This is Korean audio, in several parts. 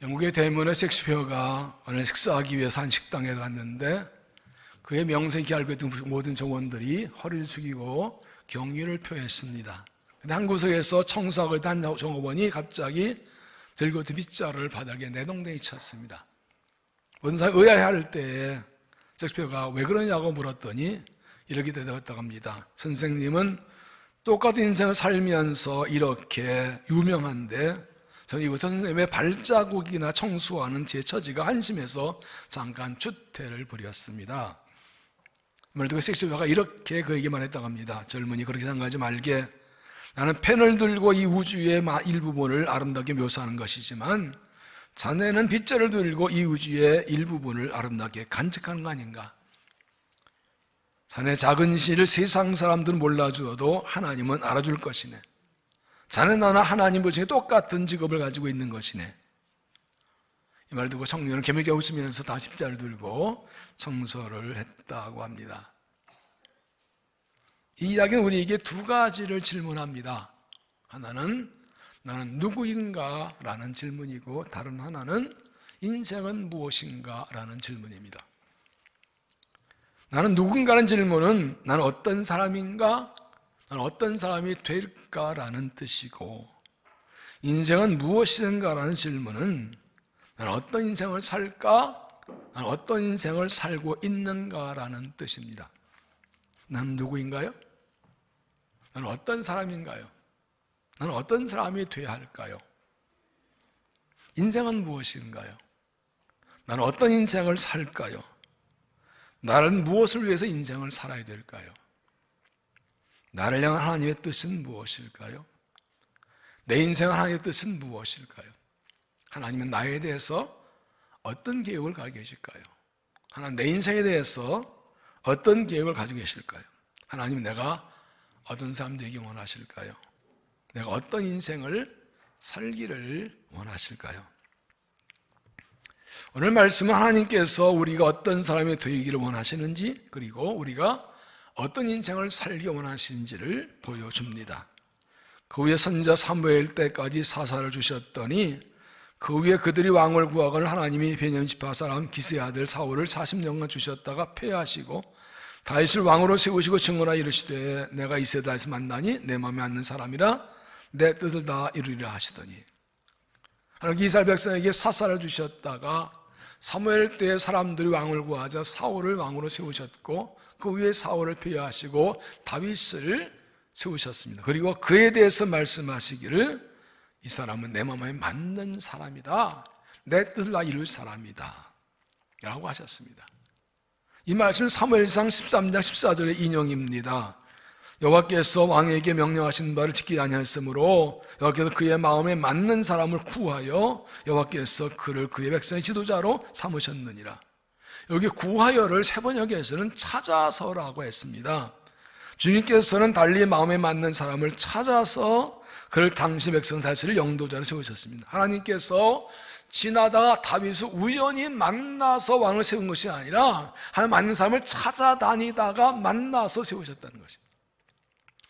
영국의 대문의 셰익스피어가 어느 식사하기 위해서 한 식당에 갔는데 그의 명색이 알고 있던 모든 정원들이 허리를 숙이고 경의를 표했습니다. 근데 한 구석에서 청소하고 있던 한 종업원이 갑자기 들고 있던 빗자루를 바닥에 내동댕이 쳤습니다. 모든 사람이 의아해할 때에 셰익스피어가 왜 그러냐고 물었더니 이렇게 대답했다고 합니다. 선생님은 똑같은 인생을 살면서 이렇게 유명한데 저는 이부터 선생님의 발자국이나 청소하는 제 처지가 한심해서 잠깐 추태를 부렸습니다. 말을 듣고 셰익스피어가 이렇게 그에게 말했다고 합니다. 젊은이, 그렇게 생각하지 말게. 나는 펜을 들고 이 우주의 일부분을 아름답게 묘사하는 것이지만 자네는 빗자를 들고 이 우주의 일부분을 아름답게 간직하는 거 아닌가. 자네 작은 시를 세상 사람들은 몰라주어도 하나님은 알아줄 것이네. 자네 나나 하나님 보시기에 똑같은 직업을 가지고 있는 것이네. 이 말을 듣고 청년은 개미게 웃으면서 다시 빗자를 들고 청소를 했다고 합니다. 이 이야기는 우리에게 두 가지를 질문합니다. 하나는 나는 누구인가? 라는 질문이고 다른 하나는 인생은 무엇인가? 라는 질문입니다. 나는 누군가라는 질문은 나는 어떤 사람인가? 나는 어떤 사람이 될까라는 뜻이고, 인생은 무엇인가라는 질문은 나는 어떤 인생을 살까? 나는 어떤 인생을 살고 있는가라는 뜻입니다. 나는 누구인가요? 나는 어떤 사람인가요? 나는 어떤 사람이 되어야 할까요? 인생은 무엇인가요? 나는 어떤 인생을 살까요? 나는 무엇을 위해서 인생을 살아야 될까요? 나를 향한 하나님의 뜻은 무엇일까요? 내 인생의 하나님의 뜻은 무엇일까요? 하나님은 나에 대해서 어떤 계획을 가지고 계실까요? 하나님 내 인생에 대해서 어떤 계획을 가지고 계실까요? 하나님은 내가 어떤 사람 되기 원하실까요? 내가 어떤 인생을 살기를 원하실까요? 오늘 말씀은 하나님께서 우리가 어떤 사람이 되기를 원하시는지, 그리고 우리가 어떤 인생을 살기 원하시는지를 보여줍니다. 그 후에 선지자 사무엘 때까지 사사를 주셨더니 그 후에 그들이 왕을 구하거늘 하나님이 베냐민 지파 사람 기스의 아들 사울을 40년간 주셨다가 폐하시고 다윗을 왕으로 세우시고 증언하여 이르시되 내가 이세 다윗을 만나니 내 마음에 앉는 사람이라 내 뜻을 다 이루리라 하시더니, 하나님 이스라엘 백성에게 사사를 주셨다가 사무엘 때 사람들이 왕을 구하자 사울을 왕으로 세우셨고 그 위에 사울을 폐하시고 다윗을 세우셨습니다. 그리고 그에 대해서 말씀하시기를 이 사람은 내 마음에 맞는 사람이다. 내 뜻을 다 이룰 사람이다. 라고 하셨습니다. 이 말씀은 사무엘상 13장 14절의 인용입니다. 여호와께서 왕에게 명령하신 바를 지키지 아니하였으므로 여호와께서 그의 마음에 맞는 사람을 구하여 여호와께서 그를 그의 백성의 지도자로 삼으셨느니라. 여기 구하여를 세번역에서는 찾아서라고 했습니다. 주님께서는 달리 마음에 맞는 사람을 찾아서 그를 당시 백성 다윗을 영도자로 세우셨습니다. 하나님께서 지나다가 다윗을 우연히 만나서 왕을 세운 것이 아니라 하나님 맞는 사람을 찾아다니다가 만나서 세우셨다는 것입니다.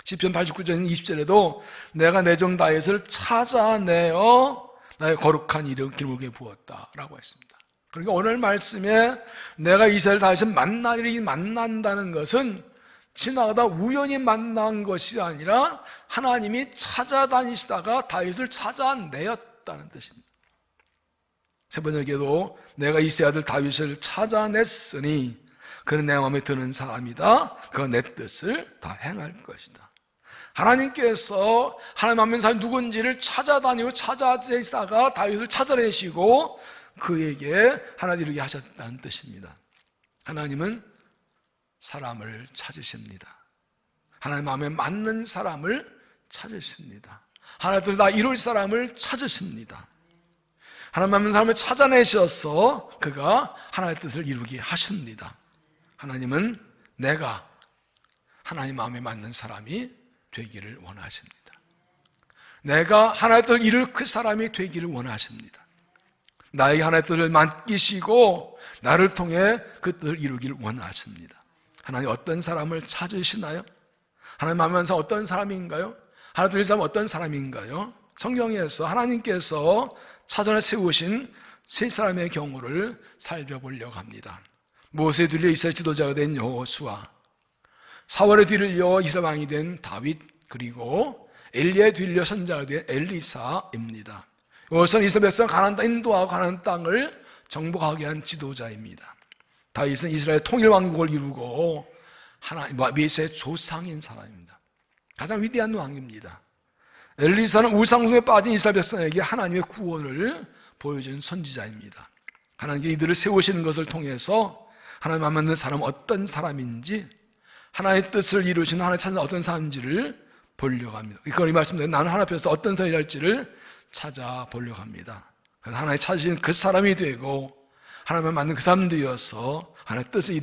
시편 89장 20절에도 내가 내 종 다윗을 찾아내어 나의 거룩한 이름 기록에 부었다라고 했습니다. 그러니까 오늘 말씀에 내가 이스라엘 다윗을 만난다는 것은 지나가다 우연히 만난 것이 아니라 하나님이 찾아다니시다가 다윗을 찾아내었다는 뜻입니다. 세번역에도 내가 이새의 아들 다윗을 찾아냈으니 그는 내 마음에 드는 사람이다. 그가 내 뜻을 다 행할 것이다. 하나님께서 하나님 맞는 사람이 누군지를 찾아다니고 찾아내시다가 다윗을 찾아내시고 그에게 하나님 이루게 하셨다는 뜻입니다. 하나님은 사람을 찾으십니다. 하나님 마음에 맞는 사람을 찾으십니다. 하나님 뜻을 다 이룰 사람을 찾으십니다. 하나님 맞는 사람을 찾아내셔서 그가 하나님의 뜻을 이루게 하십니다. 하나님은 내가 하나님 마음에 맞는 사람이 되기를 원하십니다. 내가 하나님의 뜻을 이룰 그 사람이 되기를 원하십니다. 나에게 하나님의 뜻을 맡기시고 나를 통해 그 뜻을 이루기를 원하십니다. 하나님 어떤 사람을 찾으시나요? 하나님 마음에 맞는 사람 어떤 사람인가요? 하나님 뜻을 사람 어떤 사람인가요? 성경에서 하나님께서 사전에 세우신 세 사람의 경우를 살펴보려고 합니다. 모세에 뒤려 이스라엘 지도자가 된 여호수아, 사울에 뒤려 이스라엘 왕이 된 다윗, 그리고 엘리야에 뒤려 선자가 된 엘리사입니다. 여호수아는 이스라엘 백성 가나안 땅 인도하고 가나안 땅을 정복하게 한 지도자입니다. 다윗은 이스라엘 통일 왕국을 이루고 하나님 메시아의 조상인 사람입니다. 가장 위대한 왕입니다. 엘리사는 우상숭에 빠진 이스라엘 백성에게 하나님의 구원을 보여준 선지자입니다. 하나님께 이들을 세우시는 것을 통해서 하나님 맞는 사람은 어떤 사람인지, 하나님의 뜻을 이루시는 하나님 찾는 어떤 사람인지를 보려고 합니다. 그러니까 이 말씀대로 나는 하나님 앞에서 어떤 사람이 될지를 찾아보려고 합니다. 그래서 하나님 찾으신 그 사람이 되고 하나님을 맞는 그 사람 되어서 하나님의 뜻을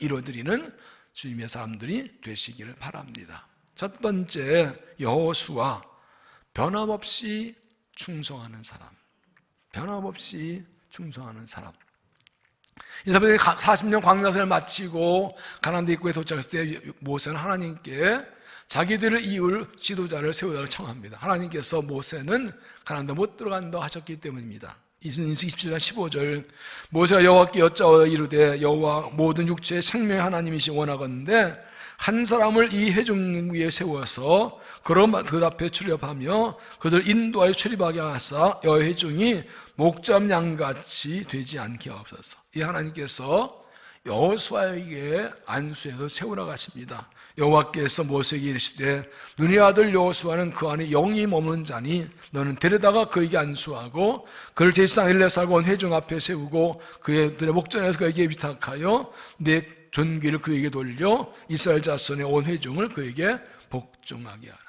이루어드리는 주님의 사람들이 되시기를 바랍니다. 첫 번째, 여호수아, 변함없이 충성하는 사람. 변함없이 충성하는 사람. 이스라엘이 40년 광야생을 마치고 가나안 입구에 도착했을 때 모세는 하나님께 자기들을 이을 지도자를 세우라고 청합니다. 하나님께서 모세는 가나안 못 들어간다 하셨기 때문입니다. 이스라엘 27장 15절, 모세가 여호와께 여짜어 이르되 여호와 모든 육체의 생명의 하나님이시 원하건대 한 사람을 이 회중 위에 세워서 그 앞에 출입하며 그들 인도하여 출입하게 하사 여호 회중이 목잠 양같이 되지 않게 하옵소서. 이 하나님께서 여호수아에게 안수해서 세우라고 하십니다. 여호와께서 모세에게 이르시되 눈의 아들 여호수아는 그 안에 영이 머무는 자니 너는 데려다가 그에게 안수하고 그를 제사장 엘레사가 온 회중 앞에 세우고 그들의 목전에서 그에게 위탁하여 내 존귀를 그에게 돌려 이스라엘 자손의 온 회중을 그에게 복종하게 하라.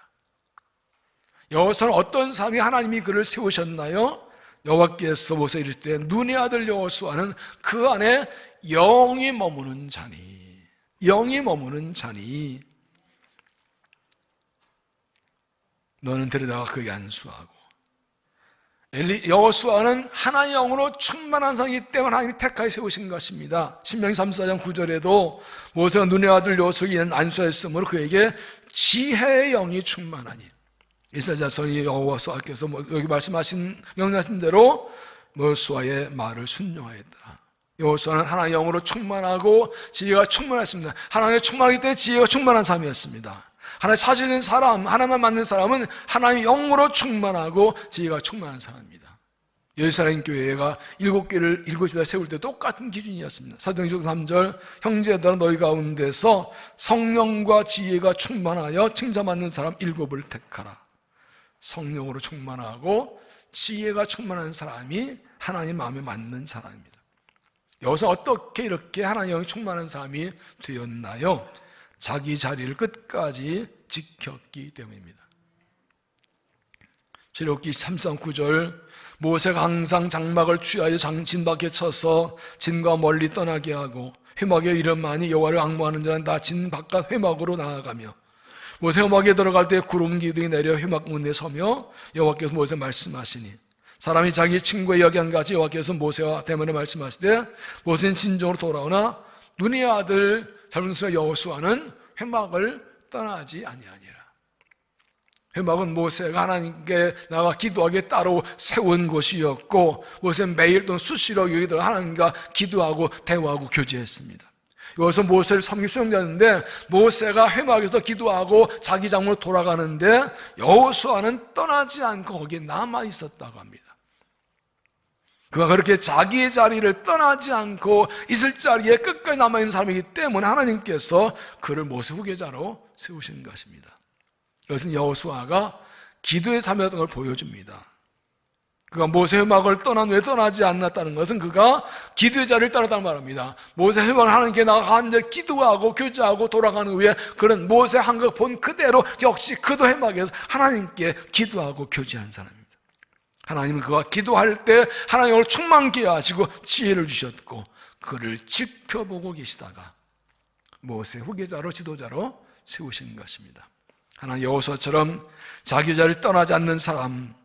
여호수아는 어떤 사람이 하나님이 그를 세우셨나요? 여호와께서 모세에 이르시되 눈의 아들 여호수아는 그 안에 영이 머무는 자니, 영이 머무는 자니 너는 데려다가 그에게 안수하고. 여호수아는 하나님의 영으로 충만한 사람이기 때문에 하나님이 택하여 세우신 것입니다. 신명기 34장 9절에도 모세가 눈의 아들 여호수아에게 안수하였으므로 그에게 지혜의 영이 충만하니. 이스라엘 자손이 여호수아께서 여기 말씀하신 명령하신 대로 여호수아의 말을 순종하였더라. 여호수아는 하나님의 영으로 충만하고 지혜가 충만했습니다. 하나님의 충만하기 때문에 지혜가 충만한 사람이었습니다. 하나님 사시는 사람, 하나님만 맞는 사람은 하나님의 영으로 충만하고 지혜가 충만한 사람입니다. 예루살렘 교회가 7개를 7시다 세울 때 똑같은 기준이었습니다. 사도행전 3절, 형제들아 너희 가운데서 성령과 지혜가 충만하여 칭찬받는 사람 7을 택하라. 성령으로 충만하고 지혜가 충만한 사람이 하나님 마음에 맞는 사람입니다. 여기서 어떻게 이렇게 하나님의 영이 충만한 사람이 되었나요? 자기 자리를 끝까지 지켰기 때문입니다. 출애굽기 3장 9절, 모세가 항상 장막을 취하여 진 밖에 쳐서 진과 멀리 떠나게 하고 회막에 이름하니 여호와를 앙모하는 자는 다 진 바깥 회막으로 나아가며 모세 회막에 들어갈 때 구름 기둥이 내려 회막 문에 서며 여호와께서 모세 말씀하시니 사람이 자기 친구의 이야기한 같이 여호와께서 모세와 대면에 말씀하시되 모세는 진정으로 돌아오나 눈의 아들 젊은 수의 여호수아는 회막을 떠나지 아니하니라. 회막은 모세가 하나님께 나가 기도하기에 따로 세운 곳이었고 모세는 매일 또는 수시로 여기 들어 하나님과 기도하고 대화하고 교제했습니다. 여기서 모세를 섬기 수용자였는데 모세가 회막에서 기도하고 자기 장으로 돌아가는데 여호수아는 떠나지 않고 거기에 남아 있었다고 합니다. 그가 그렇게 자기의 자리를 떠나지 않고 있을 자리에 끝까지 남아있는 사람이기 때문에 하나님께서 그를 모세 후계자로 세우신 것입니다. 이것은 여호수아가 기도의 삶이었던 걸 보여줍니다. 그가 모세 회막을 떠난 후에 떠나지 않았다는 것은 그가 기도의 자리를 떠났다는 말입니다. 모세 회막을 하나님께 나가 간절히 기도하고 교제하고 돌아가는 후에 그는 모세 한 것 본 그대로 역시 그도 회막에서 하나님께 기도하고 교제한 사람입니다. 하나님은 그가 기도할 때 하나님을 충만케 하시고 지혜를 주셨고 그를 지켜보고 계시다가 모세 후계자로 지도자로 세우신 것입니다. 하나님 여호수아처럼 자기 자리를 떠나지 않는 사람,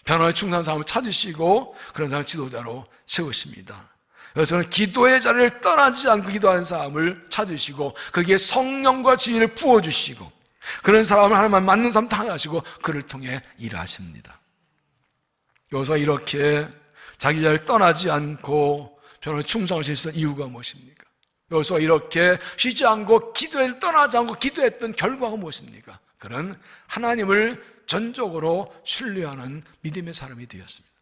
변화에 충성한 사람을 찾으시고 그런 사람을 지도자로 세우십니다. 그래서 기도의 자리를 떠나지 않고 기도하는 사람을 찾으시고 거기에 성령과 지혜를 부어주시고 그런 사람을 하나님만 맞는 사람 당하시고 그를 통해 일하십니다. 여기서 이렇게 자기 자를 떠나지 않고 변호에 충성할 수 있었던 이유가 무엇입니까? 여기서 이렇게 쉬지 않고 기도에 떠나지 않고 기도했던 결과가 무엇입니까? 그는 하나님을 전적으로 신뢰하는 믿음의 사람이 되었습니다.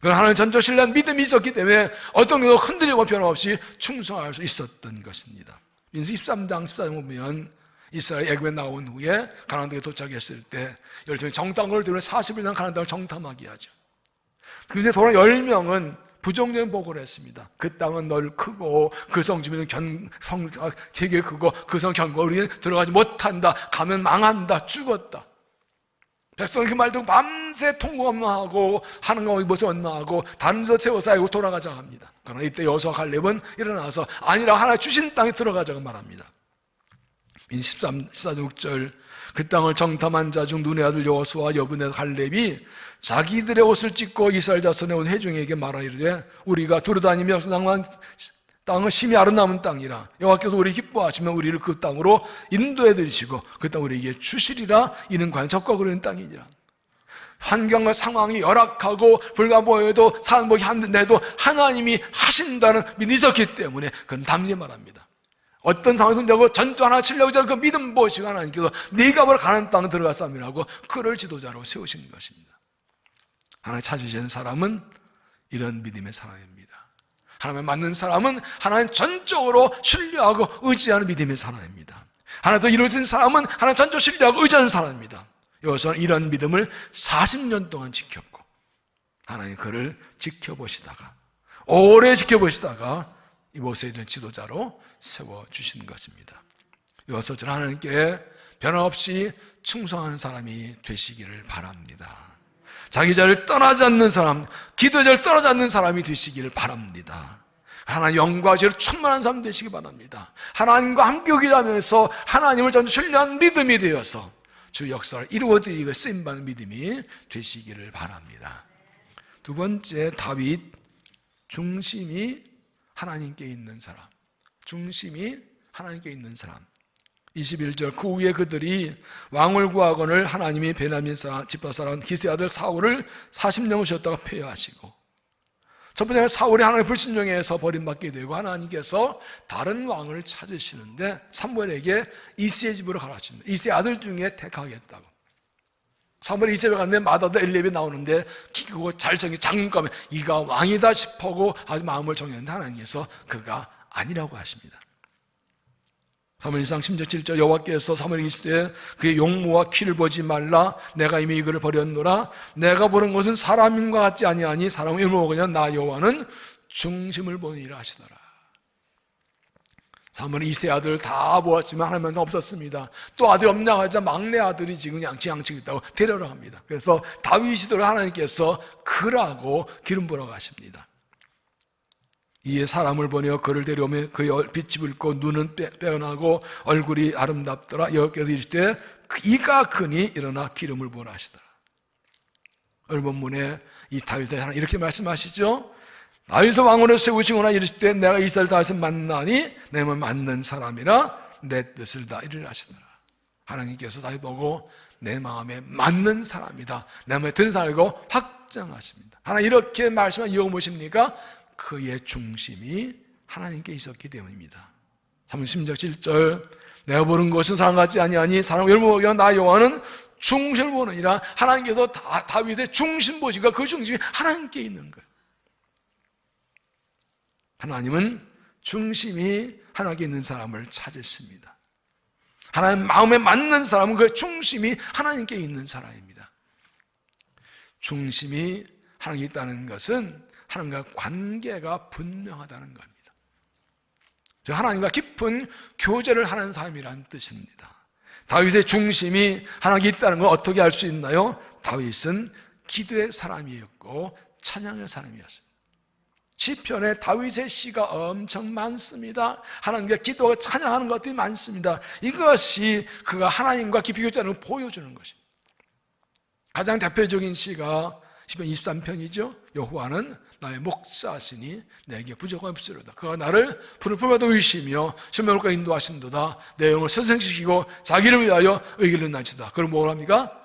그는 하나님 전적으로 신뢰하는 믿음이 있었기 때문에 어떤 경우도 흔들리고 변함없이 충성할 수 있었던 것입니다. 민수 13장 14장 보면 이스라엘 애굽에 나온 후에 가나안 땅에 도착했을 때 열심히 정탐을 들여 40일 난 가나안 땅을 정탐하게 하죠. 그제 돌아 10명은 부정적인 보고를 했습니다. 그 땅은 넓고 그 성 주민은 되게 크고 그 성 견고 우리는 들어가지 못한다. 가면 망한다. 죽었다. 백성이 그 말 듣고 밤새 통곡하고 하나님과 모습 원망하고 다른 데 세워서 알고 돌아가자고 합니다. 그러나 이때 여호수아 갈렙은 일어나서 아니라 하나 주신 땅에 들어가자고 말합니다. 14장 6절 그 땅을 정탐한 자 중 눈의 아들 여호수아와 여분의 갈렙이 자기들의 옷을 찢고 이스라엘 자손의 온 회중에게 말하이르되 우리가 두루다니며 땅은 심히 아름다운 땅이라 여호와께서 우리 기뻐하시면 우리를 그 땅으로 인도해 드리시고 그 땅 우리에게 주시리라. 이는 과연 적과 그르는 땅이니라. 환경과 상황이 열악하고 불가보여도 사람보기 한데도 하나님이 하신다는 믿음이 있었기 때문에 그는 담대히 말합니다. 어떤 상황에서 자고 전투 하나 치려고 하는 그 믿음 보시고 하나님께서 네가 바로 가나안 땅에 들어갔사니라고 그를 지도자로 세우신 것입니다. 하나님 찾으시는 사람은 이런 믿음의 사람입니다. 하나님에 맞는 사람은 하나님 전적으로 신뢰하고 의지하는 믿음의 사람입니다. 하나님도 이루어진 사람은 하나님 전적으로 신뢰하고 의지하는 사람입니다. 여기서는 이런 믿음을 40년 동안 지켰고 하나님 그를 지켜보시다가 오래 지켜보시다가 이 모세에 대한 지도자로 세워주신 것입니다. 여기서 저는 하나님께 변함없이 충성한 사람이 되시기를 바랍니다. 자기 자를 떠나지 않는 사람, 기도의 자를 떠나지 않는 사람이 되시기를 바랍니다. 하나님 영광과 죄로 충만한 사람 되시기 바랍니다. 하나님과 함께 기도하면서 하나님을 전혀 신뢰하는 믿음이 되어서 주 역사를 이루어드리고 쓰임받는 믿음이 되시기를 바랍니다. 두 번째, 다윗 중심이 하나님께 있는 사람. 중심이 하나님께 있는 사람. 21절 그 후에 그들이 왕을 구하거늘 하나님이 베냐민 지파 사람 기스의 아들 사울을 40년 오셨다가 폐하하시고 첫 번째는 사울이 하나님의 불신종에서 버림받게 되고 하나님께서 다른 왕을 찾으시는데 사무엘에게 이새의 집으로 가라 하십니다. 이새의 아들 중에 택하겠다고. 사무엘이 이새에 갔는데 마다도 엘리압이 나오는데 키 크고 잘생긴 장군감에 이가 왕이다 싶어고 아주 마음을 정했는데 하나님께서 그가 아니라고 하십니다. 사무엘상 10절 7절 여호와께서 사무엘에게 이르시되 그의 용모와 키를 보지 말라. 내가 이미 이그를 버렸노라. 내가 보는 것은 사람인과 같지 아니하니 사람은 일모 보거냐 나 여호와는 중심을 보느니라 하시더라. 사무엘은 이세 아들을 다 보았지만 하나님 항상 없었습니다. 또 아들이 없냐고 하자 막내 아들이 지금 양치양치 있다고 데려라 합니다. 그래서 다윗이더러 하나님께서 그라고 기름 부어 가십니다. 이에 사람을 보내어 그를 데려오며 그의 빛이 붉고 눈은 빼어나고 얼굴이 아름답더라. 여호와께서 이르시되 이가 크니 일어나 기름을 부어라 하시더라. 오늘 본문에 이 다윗이 하나 이렇게 말씀하시죠. 다윗을 왕으로 세우시거나 이르시되 내가 이스라엘 다윗을 만나니 내만 맞는 사람이라 내 뜻을 다 이루리라 하시더라. 하나님께서 다윗 보고 내 마음에 맞는 사람이다, 내 마음에 드는 사람이고 확정하십니다. 하나님 이렇게 말씀한 이유가 무엇입니까? 그의 중심이 하나님께 있었기 때문입니다. 30절 7절 내가 보는 것은 사람 같지 아니하니 사람 열무보기와 나 여호와는 중심을 보느니라. 하나님께서 다윗의 중심 보시고 그 중심이 하나님께 있는 거예요. 하나님은 중심이 하나님께 있는 사람을 찾으십니다. 하나님 마음에 맞는 사람은 그 중심이 하나님께 있는 사람입니다. 중심이 하나님께 있다는 것은 하나님과 관계가 분명하다는 겁니다. 하나님과 깊은 교제를 하는 사람이라는 뜻입니다. 다윗의 중심이 하나님께 있다는 걸 어떻게 알 수 있나요? 다윗은 기도의 사람이었고 찬양의 사람이었습니다. 시편에 다윗의 시가 엄청 많습니다. 하나님과 기도와 찬양하는 것들이 많습니다. 이것이 그가 하나님과 깊이 교제하는 걸 보여주는 것입니다. 가장 대표적인 시가 시편 23편이죠. 여호와는 나의 목자시니 내게 부족함이 없으리로다. 그가 나를 푸른 풀밭에 의시며 샘물가 인도하신도다. 내 영을 선생시키고 자기를 위하여 의기를 난치다. 그럼 뭘 합니까?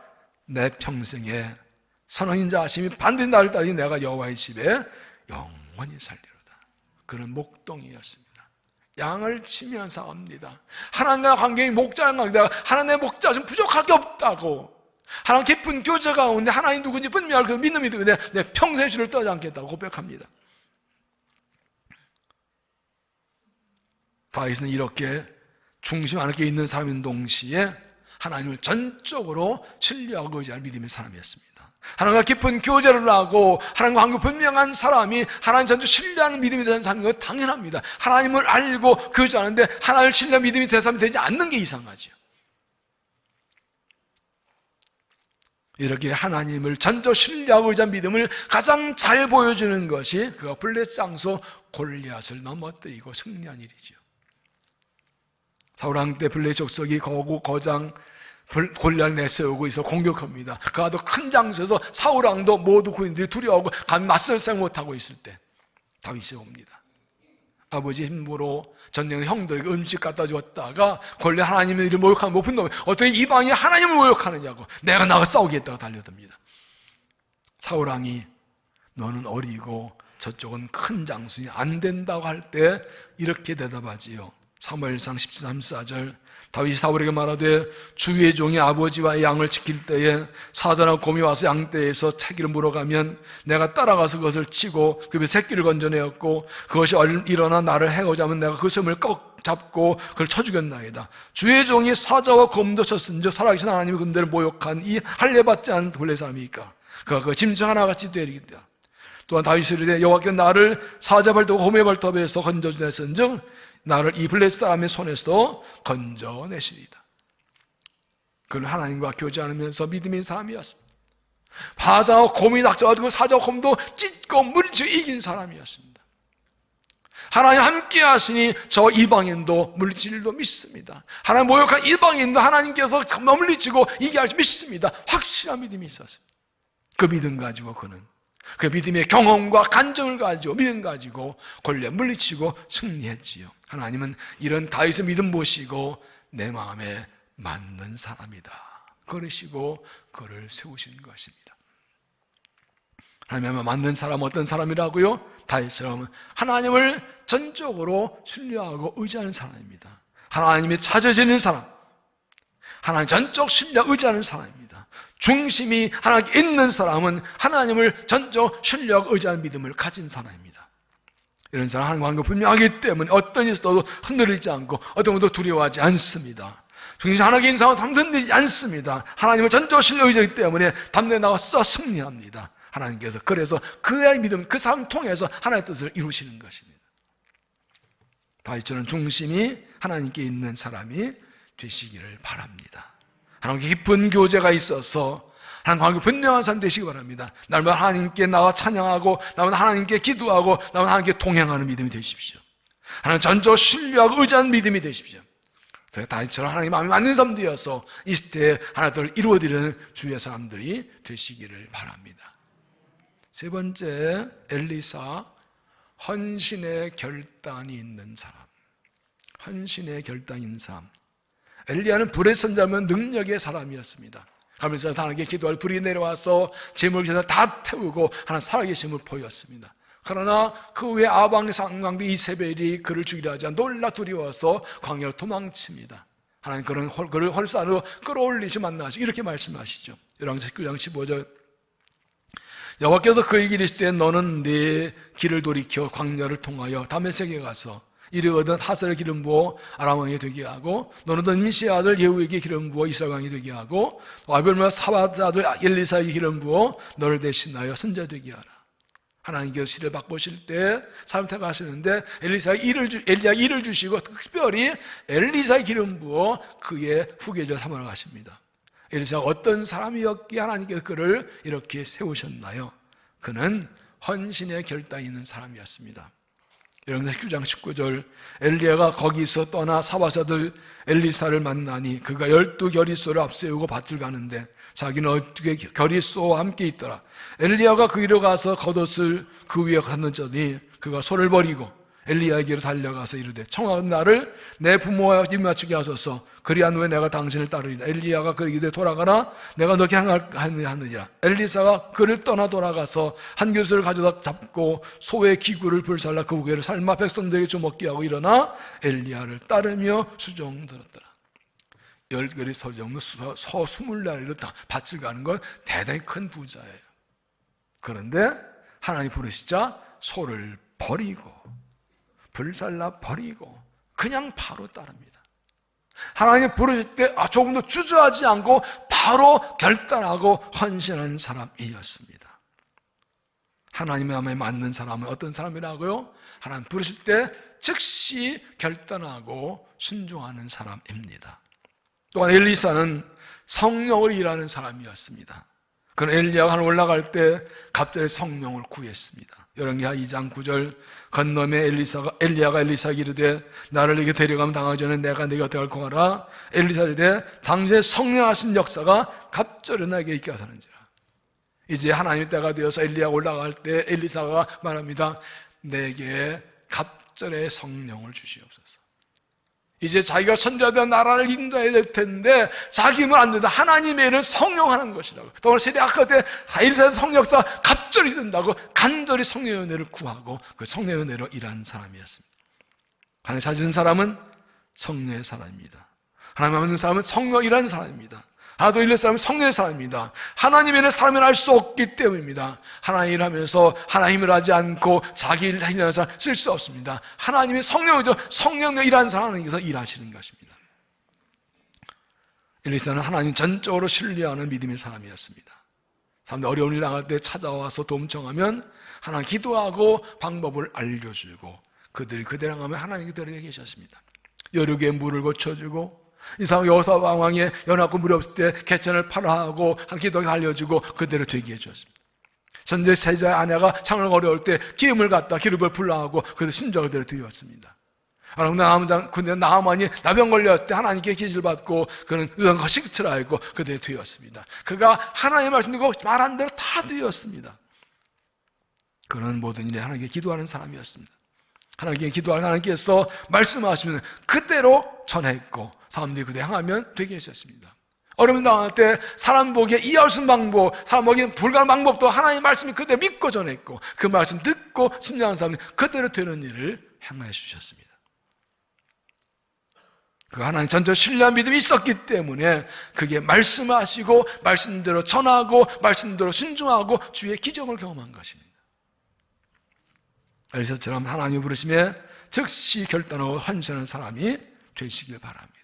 내 평생에 선한 자심이 반드시 나를 따르니 내가 여호와의 집에 영원히 살리로다. 그는 목동이었습니다. 양을 치면서 옵니다. 하나님과 관계의 목자인 관계다. 하나님의 목자는 부족할 게 없다고. 하나님 깊은 교제 가운데 하나님 누군지 분명할 그 믿음이 되는데 내 평생 주를 떠지 않겠다고 고백합니다. 다윗은 이렇게 중심 안에 있는 사람인 동시에 하나님을 전적으로 신뢰하고 의지하는 믿음의 사람이었습니다. 하나님과 깊은 교제를 하고 하나님과 관계 분명한 사람이 하나님 전적 신뢰하는 믿음이 되는 사람인 건 당연합니다. 하나님을 알고 교제하는데 하나님을 신뢰하는 믿음이 되는 사람이 되지 않는 게 이상하죠. 이렇게 하나님을 전적 신뢰하고 의지한 믿음을 가장 잘 보여주는 것이 그가 블레셋 장소 골리앗을 넘어뜨리고 승리한 일이죠. 사울왕 때 블레셋 족속이 거장 골리앗을 내세우고 있어 공격합니다. 그가 더 큰 장소에서 사울왕도 모두 군인들이 두려워하고 감히 맞설지 못하고 있을 때 다윗이 옵니다. 아버지 힘으로 전쟁 형들에게 음식 갖다 주었다가 골리앗 하나님의 일을 모욕하는 못 분노해 어떻게 이방이 하나님을 모욕하느냐고 내가 나가 싸우겠다고 달려듭니다. 사울왕이 너는 어리고 저쪽은 큰 장수니 안 된다고 할 때 이렇게 대답하지요. 사무엘상 17장 14절 다윗이 사울에게 말하되 주의 종이 아버지와 양을 지킬 때에 사자나 곰이 와서 양떼에서 새끼를 물어가면 내가 따라가서 그것을 치고 그 입에 새끼를 건져내었고 그것이 일어나 나를 해고자 하면 내가 그 셈을 꼭 잡고 그를 쳐 죽였나이다. 주의 종이 사자와 곰도 쳤은즉 살아계신 하나님의 군대를 모욕한 이 할례받지 않은 블레셋 사람이니까 그가 그 짐승 하나같이 되리이다. 또한 다윗이 이르되 여호와께서 나를 사자 발톱 곰의 발톱에서 건져내셨은즉 나를 이 블레셋 사람의 손에서도 건져내시리이다. 그는 하나님과 교제하면서 믿음인 사람이었습니다. 사자와 곰이 닥쳐가지고 사자와 곰도 찢고 물리치고 이긴 사람이었습니다. 하나님 함께 하시니 저 이방인도 물리칠도 믿습니다. 하나님 모욕한 이방인도 하나님께서 물리치고 이기게 할지 믿습니다. 확실한 믿음이 있었어요. 그 믿음 가지고 그는 그 믿음의 경험과 간증을 가지고 믿음 가지고 골리앗 물리치고 승리했지요. 하나님은 이런 다윗의 믿음 보시고 내 마음에 맞는 사람이다 그러시고 그를 세우신 것입니다. 하나님의 맞는 사람 어떤 사람이라고요? 다윗처럼 하나님을 전적으로 신뢰하고 의지하는 사람입니다. 하나님이 찾아지는 사람, 하나님 전적 신뢰 의지하는 사람입니다. 중심이 하나님께 있는 사람은 하나님을 전적 신뢰하고 의지하는 믿음을 가진 사람입니다. 이런 사람 하나님과 관계가 분명하기 때문에 어떤 일이 있어도 흔들리지 않고 어떤 것도 두려워하지 않습니다. 중심 하나님께 있는 사람은 흔들리지 않습니다. 하나님을 전적 신뢰 의지하기 때문에 담대히 나가서 승리합니다. 하나님께서 그래서 그의 믿음, 그 사람을 통해서 하나님의 뜻을 이루시는 것입니다. 다윗처럼 중심이 하나님께 있는 사람이 되시기를 바랍니다. 하나님께 깊은 교제가 있어서 하나님 관계 분명한 사람 되시기 바랍니다. 날마다 하나님께 나와 찬양하고 날마다 하나님께 기도하고 날마다 하나님께 동행하는 믿음이 되십시오. 하나님 전적 신뢰하고 의지하는 믿음이 되십시오. 다윗처럼 하나님 마음이 맞는 사람 되어서 이 시대에 하나님을 이루어드리는 주의 사람들이 되시기를 바랍니다. 세 번째, 엘리사, 헌신의 결단이 있는 사람. 헌신의 결단이 있는 사람. 엘리야는 불의 선자면 능력의 사람이었습니다. 가면서 하나님께 기도할 불이 내려와서 재물 다 태우고 하나님 살아계심을 보였습니다. 그러나 그 후에 아방 상강비 이세벨이 그를 죽이려 하자 놀라 두려워서 광야로 도망칩니다. 하나님 그를 헐산으로 끌어올리시 만나시 이렇게 말씀하시죠. 열왕기상 19장 15절 여호와께서 그에게 이르시되 너는 네 길을 돌이켜 광야를 통하여 다메섹에 가서 이르거든 하설에 기름 부어 아람 왕이 되게 하고 너는 임시의 아들 예후에게 기름 부어 이스라엘 왕이 되게 하고 아벨과 사밧 아들 엘리사에게 기름 부어 너를 대신하여 선자 되게 하라. 하나님께서 시를 바꾸실 때 사람 택하시는데 엘리야 일을 주시고 특별히 엘리사의 기름 부어 그의 후계자 삼아 가십니다. 엘리사가 어떤 사람이었기에 하나님께서 그를 이렇게 세우셨나요? 그는 헌신의 결단이 있는 사람이었습니다. 열왕기상 19장 19절 엘리야가 거기서 떠나 사밧아들 엘리사를 만나니 그가 12겨리소를 앞세우고 밭을 가는데 자기는 어떻게 겨리소와 함께 있더라. 엘리야가 그 위로 가서 겉옷을 그 위에 걷는더니 그가 소를 버리고 엘리야에게로 달려가서 이르되 청하건 나를 내 부모와 입 맞추게 하소서. 그리한 후에 내가 당신을 따르리라. 엘리야가 그에게 이르되 돌아가라. 내가 너게 하느니라. 엘리사가 그를 떠나 돌아가서 한 교수를 가져다 잡고 소의 기구를 불살라 그 고기를 삶아 백성들에게 주먹게 하고 일어나 엘리야를 따르며 수종 들었더라. 열거리 서정은 서 20나리로 밭을 가는 건 대단히 큰 부자예요. 그런데 하나님 부르시자 소를 버리고 불살라 버리고 그냥 바로 따릅니다. 하나님 부르실 때 조금도 주저하지 않고 바로 결단하고 헌신한 사람이었습니다. 하나님의 마음에 맞는 사람은 어떤 사람이라고요? 하나님 부르실 때 즉시 결단하고 순종하는 사람입니다. 또한 엘리사는 성령을 일하는 사람이었습니다. 그는 엘리야가 하늘 올라갈 때 갑자기 성령을 구했습니다. 열왕기하 2장 9절 건너에 엘리야가 엘리사에게 이르되 나를 네게 데려가면 당하기 전에 내가 네게 어떻게 할 거라. 엘리사가 이르되 당신의 성령하신 역사가 갑절에 나에게 있게 하사는지라. 이제 하나님의 때가 되어서 엘리야가 올라갈 때 엘리사가 말합니다. 내게 갑절의 성령을 주시옵소서. 이제 자기가 선지자되어 나라를 인도해야 될 텐데 자기 힘은 안 된다. 하나님의 일을 성령하는 것이라고. 또 오늘 세례 아까 때 엘리사의 성령 역사가 갑절이 된다고 간절히 성령의 은혜를 구하고 그 성령의 은혜로 일한 사람이었습니다. 하나님 찾은 사람은 성령의 사람입니다. 하나님 믿는 사람은 성령 일하는 사람입니다. 하나도 일하는 사람은 성령의 사람입니다. 하나님의 일을 사람은 할 수 없기 때문입니다. 하나님 일하면서 하나님을 하지 않고 자기 일을 하는 사람 쓸 수 없습니다. 하나님의 성령이죠. 성령의 일하는 사람에게서 일하시는 것입니다. 엘리사는 하나님 전적으로 신뢰하는 믿음의 사람이었습니다. 사람들이 어려운 일 당할 때 찾아와서 도움 청하면 하나님 기도하고 방법을 알려주고 그들이 그대로 하면 하나님 그대로 계셨습니다. 여류의 물을 고쳐주고 이상 여호사 왕의 연합군 물이 없을 때 개천을 파라하고 한 기도하게 알려주고 그대로 되게 해주었습니다. 선제 세자의 아내가 창을 어려울 때 기름을 갖다 기름을 불러하고 그대로 심정을 그대로 드렸습니다. 근데 나하만이 나병 걸렸을 때 하나님께 기질 받고 그는 이런 것이 끝이라 했고 그대로 되었습니다. 그가 하나님의 말씀 듣고 말한 대로 다 되었습니다. 그는 모든 일에 하나님께 기도하는 사람이었습니다. 하나님께 기도하는 하나님께서 말씀하시면 그대로 전했고 사람들이 그대로 향하면 되게 하셨습니다. 어려움 당할 때 사람 보기에 이해할 수 있는 방법, 사람 보기에 불가능한 방법도 하나님의 말씀이 그대로 믿고 전했고 그 말씀 듣고 순종하는 사람이 그대로 되는 일을 행해 주셨습니다. 그 하나님 전적 신뢰한 믿음이 있었기 때문에 그게 말씀하시고 말씀대로 전하고 말씀대로 순종하고 주의 기적을 경험한 것입니다. 엘리사처럼 하나님 부르심에 즉시 결단하고 헌신하는 사람이 되시길 바랍니다.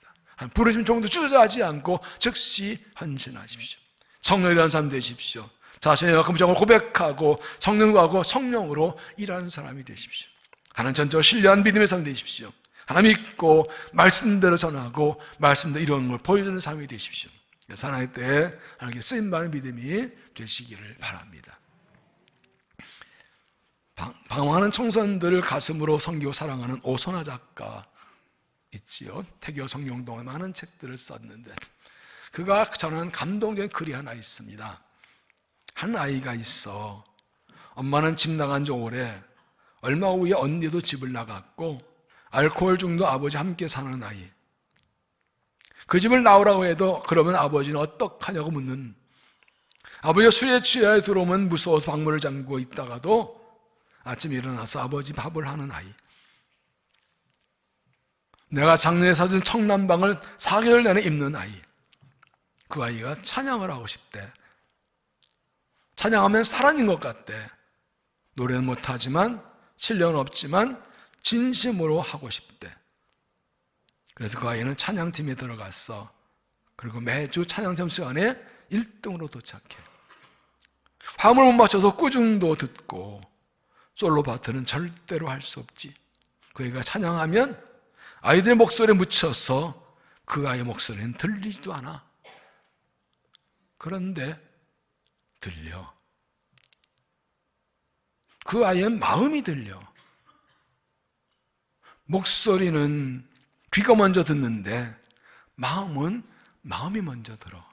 부르심 정도 주저하지 않고 즉시 헌신하십시오. 성령이라는 사람 되십시오. 자신의 금정을 고백하고 성령하고 성령으로 일하는 사람이 되십시오. 하나님 전적으로 신뢰한 믿음의 사람 되십시오. 하나님 믿고 말씀대로 전하고 말씀대로 이루는 걸 보여주는 사람이 되십시오. 하나님 때에 하나님께 쓰임받는 믿음이 되시기를 바랍니다. 방황하는 청소년들을 가슴으로 섬기고 사랑하는 오선화 작가 있지요. 태교 성령동에 많은 책들을 썼는데 그가 전한 감동적인 글이 하나 있습니다. 한 아이가 있어. 엄마는 집 나간 지 오래. 얼마 후에 언니도 집을 나갔고 알코올 중독 아버지 함께 사는 아이. 그 집을 나오라고 해도 그러면 아버지는 어떡하냐고 묻는, 아버지가 술에 취해 들어오면 무서워서 방문을 잠그고 있다가도 아침에 일어나서 아버지 밥을 하는 아이. 내가 작년에 사준 청남방을 4개월 내내 입는 아이. 그 아이가 찬양을 하고 싶대. 찬양하면 사람인 것 같대. 노래는 못하지만 실력은 없지만 진심으로 하고 싶대. 그래서 그 아이는 찬양팀에 들어갔어. 그리고 매주 찬양팀 시간에 1등으로 도착해. 화음을 못 맞춰서 꾸중도 듣고 솔로 파트는 절대로 할 수 없지. 그 애가 찬양하면 아이들 목소리에 묻혀서 그 아이의 목소리는 들리지도 않아. 그런데 들려. 그 아이의 마음이 들려. 목소리는 귀가 먼저 듣는데 마음이 먼저 들어.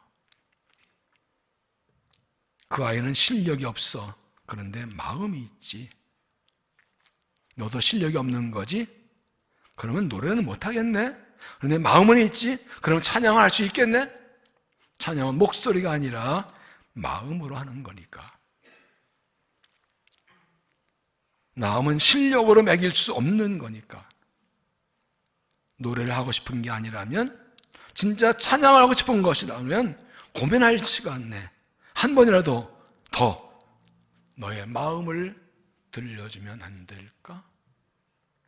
그 아이는 실력이 없어. 그런데 마음이 있지. 너도 실력이 없는 거지? 그러면 노래는 못하겠네? 그런데 마음은 있지? 그러면 찬양을 할 수 있겠네? 찬양은 목소리가 아니라 마음으로 하는 거니까. 마음은 실력으로 매길 수 없는 거니까. 노래를 하고 싶은 게 아니라면, 진짜 찬양을 하고 싶은 것이라면 고민할 시간 내 한 번이라도 더 너의 마음을 들려주면 안 될까?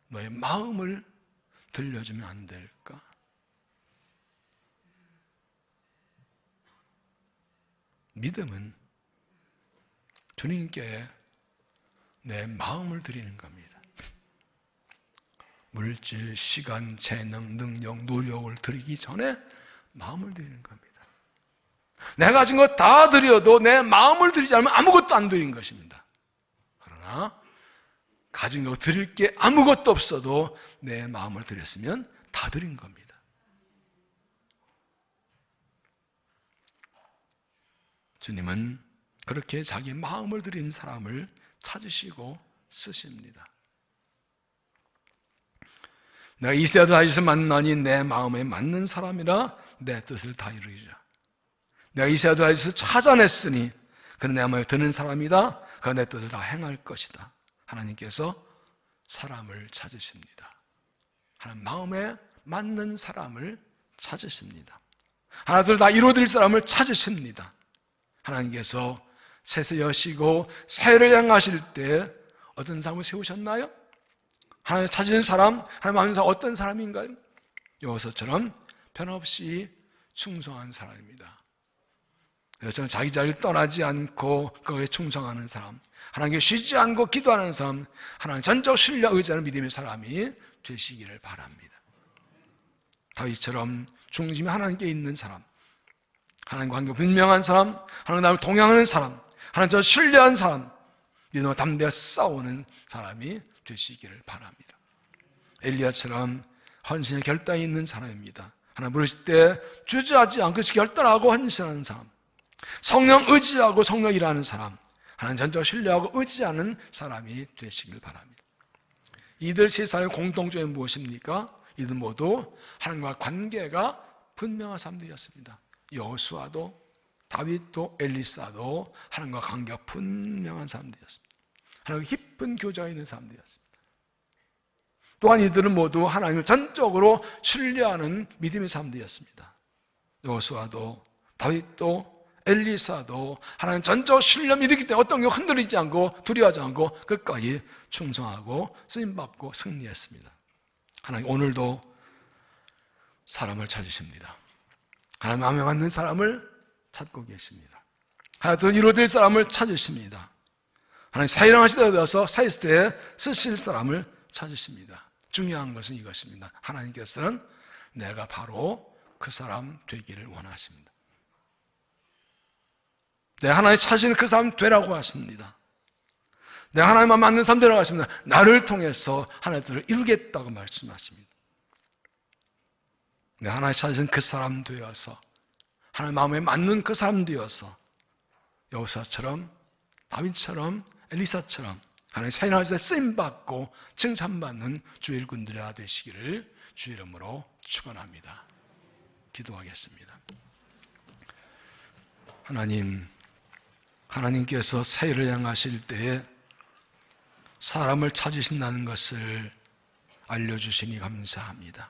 너의 마음을 들려주면 안 될까? 믿음은 주님께 내 마음을 드리는 겁니다. 물질, 시간, 재능, 능력, 노력을 드리기 전에 마음을 드리는 겁니다. 내가 가진 거 다 드려도 내 마음을 드리지 않으면 아무것도 안 드린 것입니다. 그러나 가진 거 드릴 게 아무것도 없어도 내 마음을 드렸으면 다 드린 겁니다. 주님은 그렇게 자기 마음을 드린 사람을 찾으시고 쓰십니다. 내가 이스라엘 다윗을 만나니 내 마음에 맞는 사람이라 내 뜻을 다 이루리라. 내가 이스라엘 다윗을 찾아냈으니 그는 내 마음에 드는 사람이다. 그가 내 뜻을 다 행할 것이다. 하나님께서 사람을 찾으십니다. 하나님 마음에 맞는 사람을 찾으십니다. 하나둘 다 이루어질 사람을 찾으십니다. 하나님께서 셋을 여시고 새를 향하실 때 어떤 사람을 세우셨나요? 하나님 찾으신 사람, 하나님 아는 사람 어떤 사람인가요? 여호수아처럼 변함없이 충성한 사람입니다. 그래서 자기 자리를 떠나지 않고 거기에 충성하는 사람, 하나님께 쉬지 않고 기도하는 사람, 하나님 전적 신뢰 의지하는 믿음의 사람이 되시기를 바랍니다. 다윗처럼 중심이 하나님께 있는 사람, 하나님과 관계 분명한 사람, 하나님 나를 동행하는 사람, 하나님 저를 신뢰한 사람, 믿음과 담대하게 싸우는 사람이 되시기를 바랍니다. 엘리야처럼 헌신의 결단이 있는 사람입니다. 하나님 부르실 때 주저하지 않고 결단하고 헌신하는 사람, 성령 의지하고 성령 일하는 사람, 하나님 전적 신뢰하고 의지하는 사람이 되시길 바랍니다. 이들 세 사람의 공통점이 무엇입니까? 이들 모두 하나님과 관계가 분명한 사람들이었습니다. 여호수아도 다윗도 엘리사도 하나님과 관계가 분명한 사람들이었습니다. 하나님과 깊은 교제가 있는 사람들이었습니다. 또한 이들은 모두 하나님을 전적으로 신뢰하는 믿음의 사람들이었습니다. 여호수아도 다윗도 엘리사도 하나님 전적 신뢰 믿기 때문에 어떤 게 흔들리지 않고 두려워하지 않고 끝까지 충성하고 쓰임받고 승리했습니다. 하나님 오늘도 사람을 찾으십니다. 하나님 마음에 맞는 사람을 찾고 계십니다. 하나님 이루어질 사람을 찾으십니다. 하나님 사일을 하시다 되어서 사이스트에 쓰실 사람을 찾으십니다. 중요한 것은 이것입니다. 하나님께서는 내가 바로 그 사람 되기를 원하십니다. 내가 하나님 찾으시는 그 사람 되라고 하십니다. 내가 하나님만 맞는 사람 되라고 하십니다. 나를 통해서 하나님을 이루겠다고 말씀하십니다. 내가 하나님 찾으신 그 사람 되어서 하나님 마음에 맞는 그 사람 되어서 여호수아처럼 다윗처럼 엘리사처럼 하나님 사인하실 때 쓰임받고 칭찬받는 주의 일꾼들이 되시기를 주의 이름으로 축원합니다. 기도하겠습니다. 하나님께서 사회를 향하실 때에 사람을 찾으신다는 것을 알려주시니 감사합니다.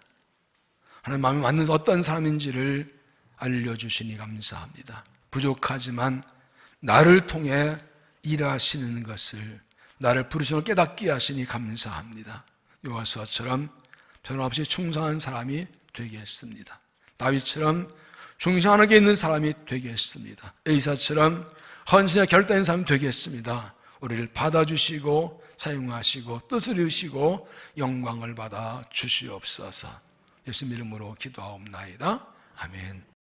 하나님 마음에 맞는 어떤 사람인지를 알려주시니 감사합니다. 부족하지만 나를 통해 일하시는 것을 나를 부르심을 깨닫게 하시니 감사합니다. 여호수아처럼 변함없이 충성한 사람이 되겠습니다. 다윗처럼 중심하게 있는 사람이 되겠습니다. 엘리사처럼 헌신의 결단인 사람이 되겠습니다. 우리를 받아주시고 사용하시고 뜻을 이루시고 영광을 받아 주시옵소서. 예수님 이름으로 기도하옵나이다. 아멘.